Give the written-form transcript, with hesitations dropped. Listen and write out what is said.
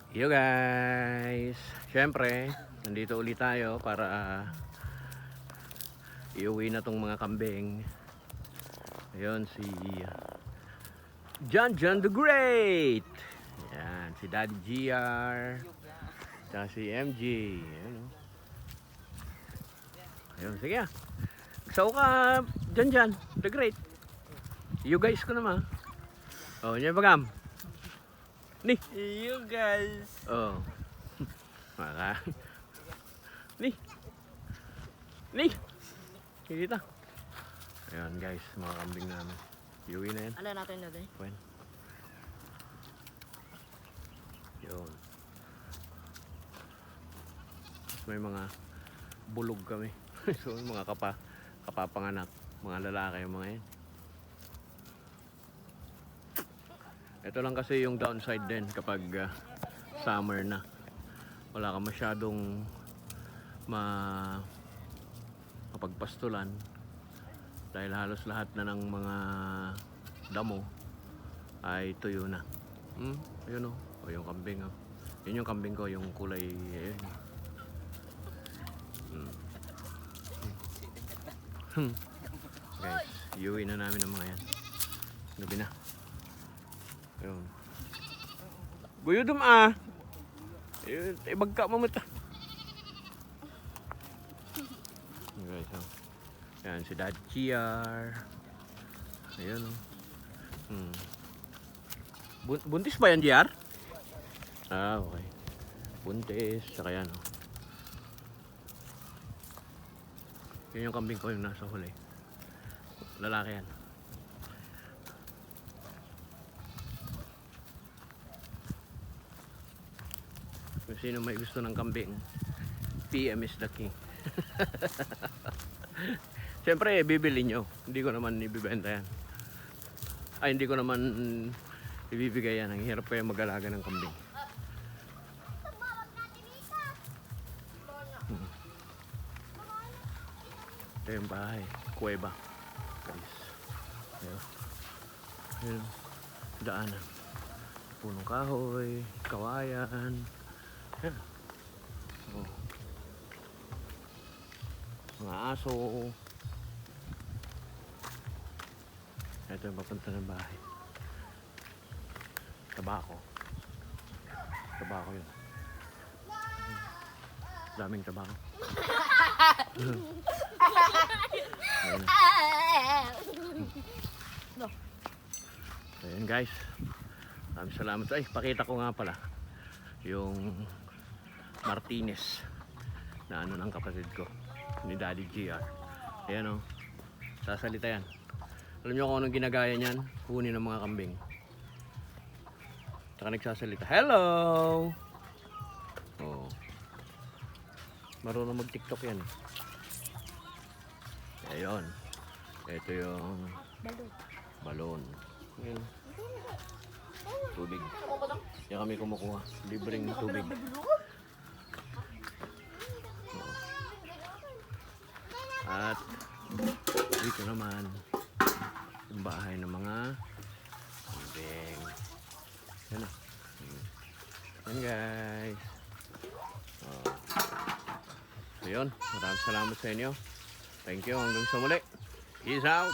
Yo guys, syempre nandito ulit tayo para iuwi na tong mga kambing. Ayun si John the Great. Yan, si Daddy GR. Tsaka si MG. Ayun, oh. Ayun, sige ah. Sao ka John the Great. You guys ko naman. Oh, niya bagam. Ni. You guys. Oh. Maka. Ni. Kita. Ayan guys, mga kambing namin. Iuwi na yan. Ano natin natin? When? Yun. Tapos may mga bulog kami. So mga kapapanganak. Mga lalaki yung mga yan. Ito lang kasi yung downside din kapag summer na. Wala ka masyadong mapagpastulan dahil halos lahat na ng mga damo ay tuyo na. Ayun o. O yung kambing o. Yun yung kambing ko, yung kulay ayun. Guys, iuwi na namin ang mga yan. Gabi na. Ayun. Guyudum ah. Ibagka mamata. Guys, oh. Yan si Daddy GR. Ayun oh. Buntis ba yan, GR? Ah, okay. Buntis, saka yan oh. Yun yung kambing ko yung nasa huli. Lalaki yan. Kung sino may gusto ng kambing, PM is the king. Siyempre, bibili nyo. Hindi ko naman ibibenta yan. Ay, hindi ko naman ibibigay yan. Ang hirap kaya mag-alaga ng kambing. Ito yung bahay. Kuweba. Guys. Ayun. Ayun. Daanan. Punong kahoy. Kawayan. Yan. Oh. Mga aso. Ito yung papunta ng bahay. Tabako. Tabako yun. Daming tabako. Ayun. Ayun guys. Maraming salamat. Ay, pakita ko nga pala yung Martinez na ano ng kapatid ko ni Daddy GR. Ayan o, sasalita yan. Alam nyo kung anong ginagaya niyan? Kunin ng mga kambing. Tsaka nagsasalita, hello! Oh. Marunong mag TikTok yan eh. Ayun. Ito yung balon. Ayan. Tubig. Kaya kami kumukuha. Libreng tubig. At dito naman yung bahay ng mga kambing. Yan o. Yan guys. So yun. Maraming salamat sa inyo. Thank you. Hanggang sa muli. Peace out.